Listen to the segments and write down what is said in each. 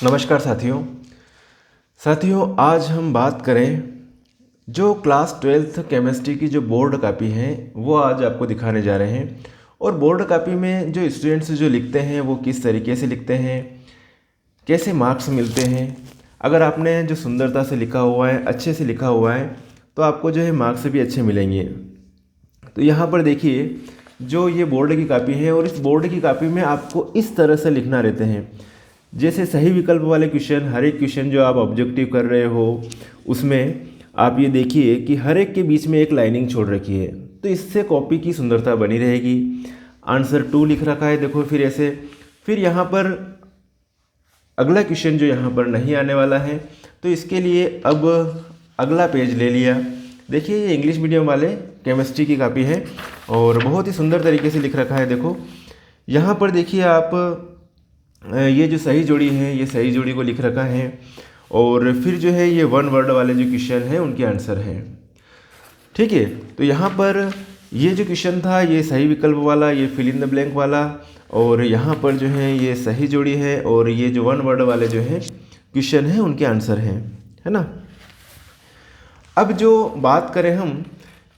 नमस्कार साथियों आज हम बात करें जो क्लास 12th केमिस्ट्री की जो बोर्ड कापी है वो आज आपको दिखाने जा रहे हैं। और बोर्ड कापी में जो स्टूडेंट्स जो लिखते हैं वो किस तरीके से लिखते हैं, कैसे मार्क्स मिलते हैं। अगर आपने जो सुंदरता से लिखा हुआ है, अच्छे से लिखा हुआ है, तो आपको जो है मार्क्स भी अच्छे मिलेंगे। तो यहाँ पर देखिए जो ये बोर्ड की कापी है और इस बोर्ड की कापी में आपको इस तरह से लिखना रहते हैं। जैसे सही विकल्प वाले क्वेश्चन, हर एक क्वेश्चन जो आप ऑब्जेक्टिव कर रहे हो उसमें आप ये देखिए कि हर एक के बीच में एक लाइनिंग छोड़ रखी है, तो इससे कॉपी की सुंदरता बनी रहेगी। आंसर 2 लिख रखा है, देखो फिर ऐसे। फिर यहाँ पर अगला क्वेश्चन जो यहाँ पर नहीं आने वाला है, तो इसके लिए अब अगला पेज ले लिया। देखिए ये इंग्लिश मीडियम वाले केमिस्ट्री की कापी है और बहुत ही सुंदर तरीके से लिख रखा है। देखो यहाँ पर देखिए आप ये जो सही जोड़ी है, ये सही जोड़ी को लिख रखा है। और फिर जो है ये वन वर्ड वाले जो क्वेश्चन हैं उनके आंसर हैं। ठीक है, तो यहाँ पर ये जो क्वेश्चन था ये सही विकल्प वाला, ये फिल इन द ब्लैंक वाला, और यहाँ पर जो है ये सही जोड़ी है और ये जो वन वर्ड वाले जो हैं क्वेश्चन हैं उनके आंसर हैं, है ना। अब जो बात करें हम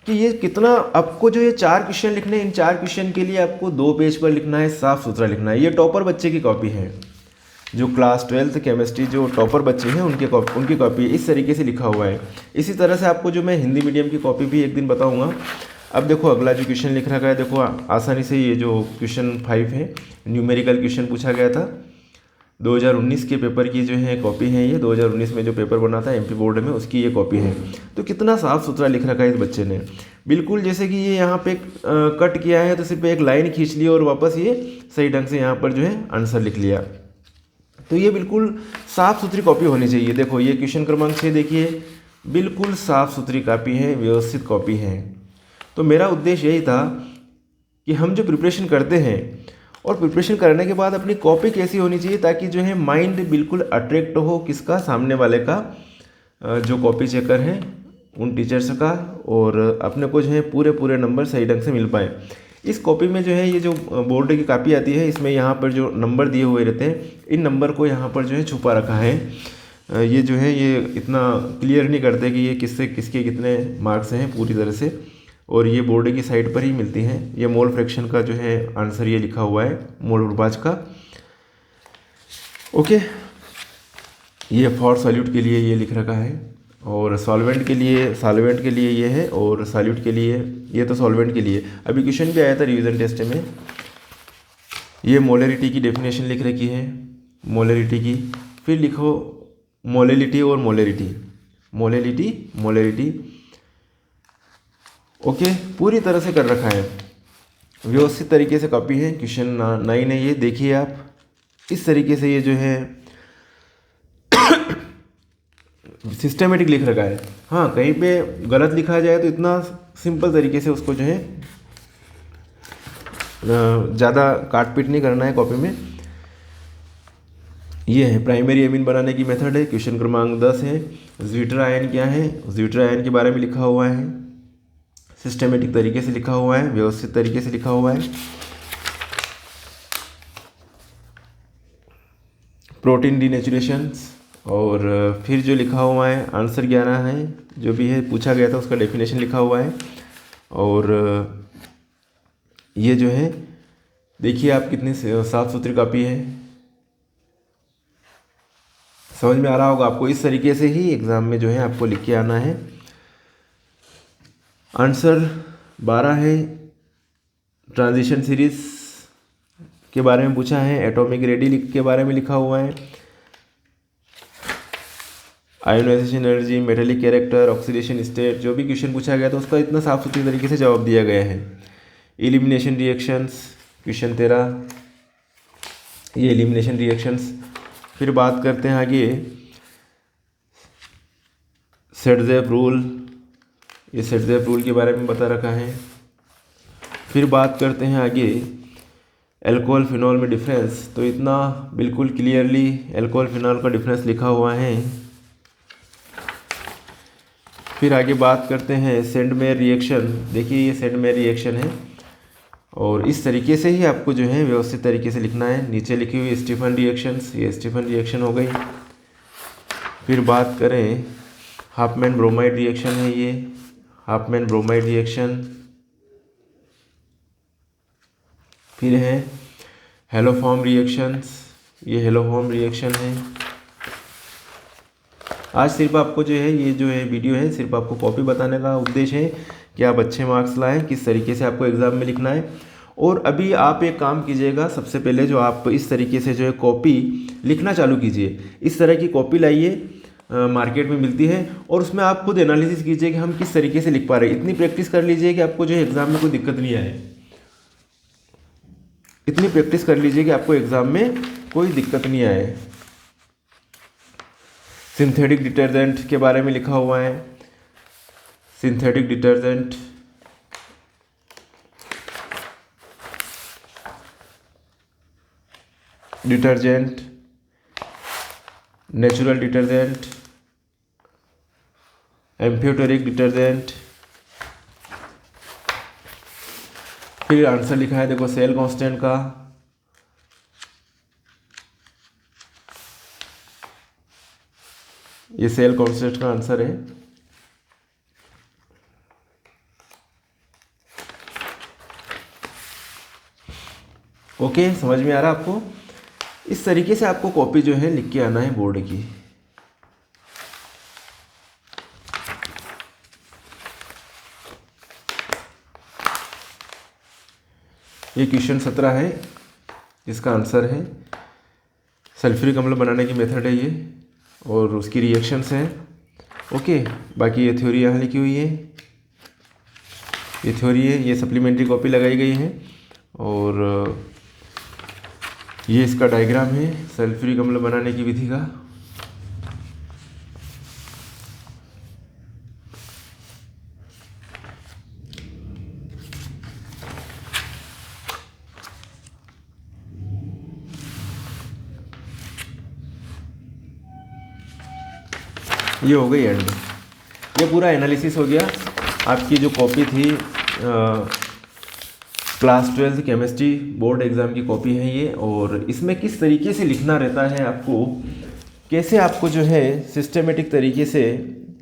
कि ये कितना, आपको जो ये 4 क्वेश्चन लिखने हैं, इन 4 क्वेश्चन के लिए आपको 2 पेज पर लिखना है, साफ सुथरा लिखना है। ये टॉपर बच्चे की कॉपी है, जो क्लास 12th केमिस्ट्री जो टॉपर बच्चे हैं उनकी कॉपी इस तरीके से लिखा हुआ है। इसी तरह से आपको जो मैं हिंदी मीडियम की कॉपी भी एक दिन बताऊंगा। अब देखो अगला जो क्वेश्चन लिख रखा है, देखो आसानी से ये जो क्वेश्चन 5 है, न्यूमेरिकल क्वेश्चन पूछा गया था 2019 के पेपर की जो है कॉपी है। ये 2019 में जो पेपर बना था एमपी बोर्ड में, उसकी ये कॉपी है। तो कितना साफ़ सुथरा लिख रखा है इस बच्चे ने, बिल्कुल जैसे कि ये यहाँ पे कट किया है तो सिर्फ एक लाइन खींच ली और वापस ये सही ढंग से यहाँ पर जो है आंसर लिख लिया। तो ये बिल्कुल साफ़ सुथरी कॉपी होनी चाहिए। देखो ये क्वेश्चन क्रमांक 6 देखिए, बिल्कुल साफ़ सुथरी कॉपी है, व्यवस्थित कॉपी है। तो मेरा उद्देश्य यही था कि हम जो प्रिपरेशन करते हैं और प्रिपरेशन करने के बाद अपनी कॉपी कैसी होनी चाहिए, ताकि जो है माइंड बिल्कुल अट्रैक्ट हो किसका, सामने वाले का, जो कॉपी चेकर हैं उन टीचर्स का, और अपने को जो है पूरे नंबर सही ढंग से मिल पाए। इस कॉपी में जो है ये जो बोर्ड की कापी आती है, इसमें यहाँ पर जो नंबर दिए हुए रहते हैं, इन नंबर को यहाँ पर जो है छुपा रखा है। ये जो है ये इतना क्लियर नहीं करते कि ये किससे किसके कितने मार्क्स हैं पूरी तरह से, और ये बोर्ड की साइड पर ही मिलती हैं। ये मोल फ्रैक्शन का जो है आंसर ये लिखा हुआ है, मोल प्रभाज का। ओके, ये फॉर सॉल्यूट के लिए ये लिख रखा है, और सॉल्वेंट के लिए ये है, और सॉल्यूट के लिए ये, तो सॉल्वेंट के लिए अभी क्वेश्चन भी आया था रिवीजन टेस्ट में। ये मोलरिटी की डेफिनेशन लिख रखी है, मोलरिटी की। फिर लिखो मोलेलिटी और मोलेलिटी। ओके, पूरी तरह से कर रखा है, व्यवस्थित तरीके से कॉपी है। क्वेश्चन 9 है ये, देखिए आप इस तरीके से ये जो है सिस्टमेटिक लिख रखा है। हाँ, कहीं पे गलत लिखा जाए तो इतना सिंपल तरीके से उसको जो है ज़्यादा काट पीट नहीं करना है कॉपी में। ये है प्राइमरी एमीन बनाने की मेथड है। क्वेश्चन क्रमांक 10 है, ज्विटर आयन क्या है, ज्विटर आयन के बारे में लिखा हुआ है, सिस्टमेटिक तरीके से लिखा हुआ है, व्यवस्थित तरीके से लिखा हुआ है। प्रोटीन डीनेचुरेशंस, और फिर जो लिखा हुआ है आंसर 11 है, जो भी है पूछा गया था उसका डेफिनेशन लिखा हुआ है। और ये जो है देखिए आप कितनी साफ़ सुथरी कॉपी है, समझ में आ रहा होगा आपको। इस तरीके से ही एग्ज़ाम में जो है आपको लिख के आना है। आंसर 12 है, ट्रांजिशन सीरीज के बारे में पूछा है, एटॉमिक रेडी के बारे में लिखा हुआ है, ionisation energy, metallic character, oxidation state, जो भी क्वेश्चन पूछा गया था उसका इतना साफ सुथरी तरीके से जवाब दिया गया है। एलिमिनेशन रिएक्शंस, क्वेश्चन 13, ये एलिमिनेशन रिएक्शंस। फिर बात करते हैं आगे सेटजेफ रूल, ये सेटजेफ रूल के बारे में बता रखा है। फिर बात करते हैं आगे अल्कोहल फिनॉल में डिफरेंस, तो इतना बिल्कुल क्लियरली अल्कोहल फिनॉल का डिफरेंस लिखा हुआ है। फिर आगे बात करते हैं सेंडमेयर रिएक्शन, देखिए ये सेंडमेयर रिएक्शन है, और इस तरीके से ही आपको जो है व्यवस्थित तरीके से लिखना है। नीचे लिखी हुई स्टीफन रिएक्शंस, ये स्टीफन रिएक्शन हो गई। फिर बात करें हाफमैन ब्रोमाइड रिएक्शन है, ये हाफमैन ब्रोमाइड रिएक्शन। फिर है हेलोफॉर्म रिएक्शंस, ये हेलोफॉर्म रिएक्शन है। आज सिर्फ आपको जो है ये जो है वीडियो है सिर्फ आपको कॉपी बताने का उद्देश्य है कि आप अच्छे मार्क्स लाएं, किस तरीके से आपको एग्ज़ाम में लिखना है। और अभी आप एक काम कीजिएगा, सबसे पहले जो आप इस तरीके से जो है कॉपी लिखना चालू कीजिए। इस तरह की कॉपी लाइए, मार्केट में मिलती है, और उसमें आप खुद एनालिसिस कीजिए कि हम किस तरीके से लिख पा रहे हैं। इतनी प्रैक्टिस कर लीजिए कि आपको जो है एग्ज़ाम में कोई दिक्कत नहीं आए। इतनी प्रैक्टिस कर लीजिए कि आपको एग्ज़ाम में कोई दिक्कत नहीं आए। सिंथेटिक डिटर्जेंट के बारे में लिखा हुआ है। Synthetic detergent, detergent, natural detergent, amphoteric detergent. फिर आंसर लिखा है देखो सेल कांस्टेंट का, ये सेल कांस्टेंट का आंसर है। ओके, समझ में आ रहा है आपको? इस तरीके से आपको कॉपी जो है लिख के आना है बोर्ड की। ये क्वेश्चन 17 है, इसका आंसर है सल्फ्यूरिक अम्ल बनाने की मेथड है ये, और उसकी रिएक्शंस हैं। ओके, बाकी ये थ्योरी यहाँ लिखी हुई है, ये थ्योरी है, ये सप्लीमेंट्री कॉपी लगाई गई है, और ये इसका डायग्राम है सल्फ्यूरिक अम्ल बनाने की विधि का। ये हो गई एंड, ये पूरा एनालिसिस हो गया। आपकी जो कॉपी थी क्लास 12 केमिस्ट्री बोर्ड एग्ज़ाम की कॉपी है ये, और इसमें किस तरीके से लिखना रहता है आपको, कैसे आपको जो है सिस्टमेटिक तरीके से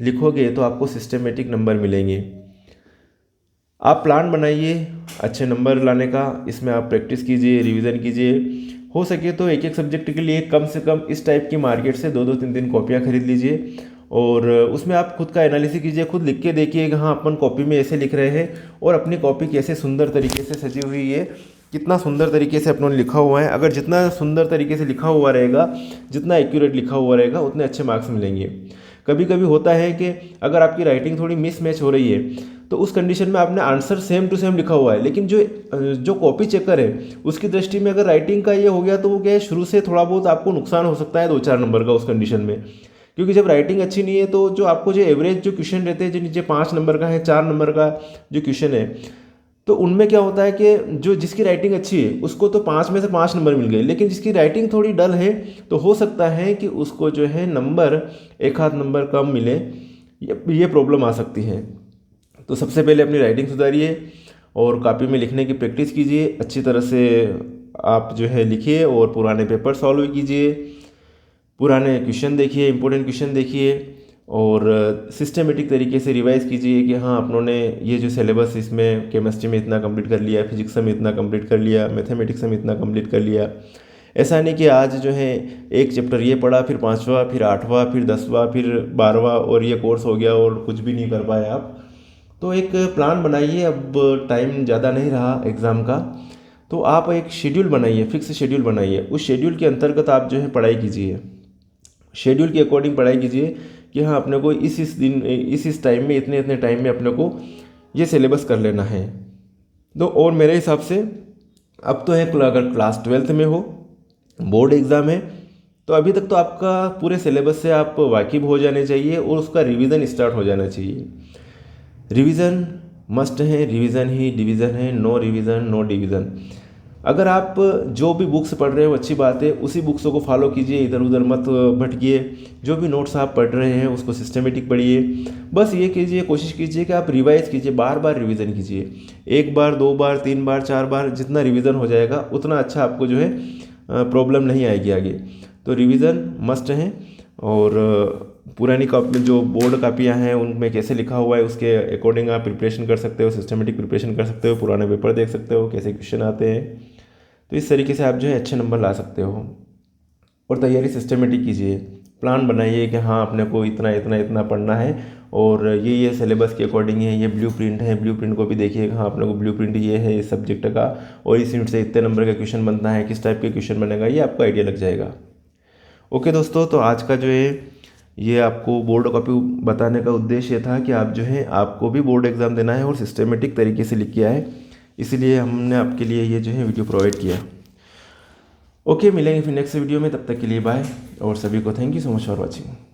लिखोगे तो आपको सिस्टमेटिक नंबर मिलेंगे। आप प्लान बनाइए अच्छे नंबर लाने का, इसमें आप प्रैक्टिस कीजिए, रिवीजन कीजिए। हो सके तो एक एक सब्जेक्ट के लिए कम से कम इस टाइप की मार्केट से 2-2 3-3 कॉपियाँ खरीद लीजिए, और उसमें आप खुद का एनालिसिस कीजिए, खुद लिख के देखिए कि हाँ अपन कॉपी में ऐसे लिख रहे हैं, और अपनी कॉपी कैसे सुंदर तरीके से सजी हुई है, कितना सुंदर तरीके से अपनों ने लिखा हुआ है। अगर जितना सुंदर तरीके से लिखा हुआ रहेगा, जितना एक्यूरेट लिखा हुआ रहेगा, उतने अच्छे मार्क्स मिलेंगे। कभी कभी होता है कि अगर आपकी राइटिंग थोड़ी मिसमैच हो रही है तो उस कंडीशन में आपने आंसर सेम टू सेम लिखा हुआ है, लेकिन जो कॉपी चेकर है उसकी दृष्टि में अगर राइटिंग का ये हो गया तो वो क्या है, शुरू से थोड़ा बहुत आपको नुकसान हो सकता है 2-4 नंबर का उस कंडीशन में। क्योंकि जब राइटिंग अच्छी नहीं है तो जो आपको जो एवरेज जो क्वेश्चन रहते हैं, जो नीचे 5 नंबर का है, 4 नंबर का जो क्वेश्चन है, तो उनमें क्या होता है कि जो जिसकी राइटिंग अच्छी है उसको तो 5 में से 5 नंबर मिल गए, लेकिन जिसकी राइटिंग थोड़ी डल है तो हो सकता है कि उसको जो है नंबर 1-8 नंबर कम मिले, ये प्रॉब्लम आ सकती है। तो सबसे पहले अपनी राइटिंग सुधारिए और कॉपी में लिखने की प्रैक्टिस कीजिए, अच्छी तरह से आप जो है लिखिए, और पुराने पेपर सॉल्व कीजिए, पुराने क्वेश्चन देखिए, इंपॉर्टेंट क्वेश्चन देखिए, और सिस्टमेटिक तरीके से रिवाइज़ कीजिए कि हाँ अपनों ने ये जो सिलेबस इसमें केमिस्ट्री में इतना कंप्लीट कर लिया, फिजिक्स में इतना कंप्लीट कर लिया, मैथमेटिक्स में इतना कंप्लीट कर लिया। ऐसा नहीं कि आज जो है एक चैप्टर ये पढ़ा, फिर 5वां, फिर 8वां, फिर 10वां, फिर 12वां, और ये कोर्स हो गया और कुछ भी नहीं कर पाए आप। तो एक प्लान बनाइए, अब टाइम ज़्यादा नहीं रहा एग्ज़ाम का, तो आप एक शेड्यूल बनाइए, फिक्स शेड्यूल बनाइए। उस शेड्यूल के अंतर्गत आप जो है पढ़ाई कीजिए, शेड्यूल के अकॉर्डिंग पढ़ाई कीजिए कि हाँ अपने को इस दिन इस टाइम में इतने टाइम में अपने को ये सिलेबस कर लेना है। तो और मेरे हिसाब से अब तो है, अगर क्लास 12th में हो, बोर्ड एग्ज़ाम है, तो अभी तक तो आपका पूरे सिलेबस से आप वाकिफ़ हो जाने चाहिए और उसका रिवीजन स्टार्ट हो जाना चाहिए। रिवीजन मस्ट है, रिवीजन ही डिवीज़न है, नो रिवीजन नो डिवीज़न। अगर आप जो भी बुक्स पढ़ रहे हो अच्छी बात है, उसी बुक्सों को फॉलो कीजिए, इधर उधर मत भटकिए। जो भी नोट्स आप पढ़ रहे हैं उसको सिस्टमेटिक पढ़िए। बस ये कीजिए, कोशिश कीजिए कि आप रिवाइज कीजिए, बार बार रिवीजन कीजिए। 1 बार 2 बार 3 बार 4 बार जितना रिवीजन हो जाएगा उतना अच्छा आपको जो है प्रॉब्लम नहीं आएगी आगे। तो रिवीजन मस्ट है। और पुरानी कॉपी जो बोर्ड कापियाँ हैं उनमें कैसे लिखा हुआ है उसके अकॉर्डिंग आप प्रिपरेशन कर सकते हो, सिस्टमेटिक प्रिपरेशन कर सकते हो, पुराने पेपर देख सकते हो कैसे क्वेश्चन आते हैं। तो इस तरीके से आप जो है अच्छे नंबर ला सकते हो। और तैयारी सिस्टमेटिक कीजिए, प्लान बनाइए कि हाँ अपने को इतना इतना इतना पढ़ना है और ये सिलेबस के अकॉर्डिंग है, ये ब्लूप्रिंट है, ब्लूप्रिंट को भी देखिए हाँ अपने को ब्लूप्रिंट ये है इस सब्जेक्ट का और इस यूनिट से इतने नंबर का क्वेश्चन बनता है, किस टाइप के क्वेश्चन बनेगा, ये आपको आइडिया लग जाएगा। ओके दोस्तों, तो आज का जो है ये आपको बोर्ड कॉपी बताने का उद्देश्य था कि आप जो है आपको भी बोर्ड एग्ज़ाम देना है और सिस्टमेटिक तरीके से लिख के आए, इसीलिए हमने आपके लिए ये जो है वीडियो प्रोवाइड किया। ओके, मिलेंगे फिर नेक्स्ट वीडियो में, तब तक के लिए बाय और सभी को thank you so much for watching.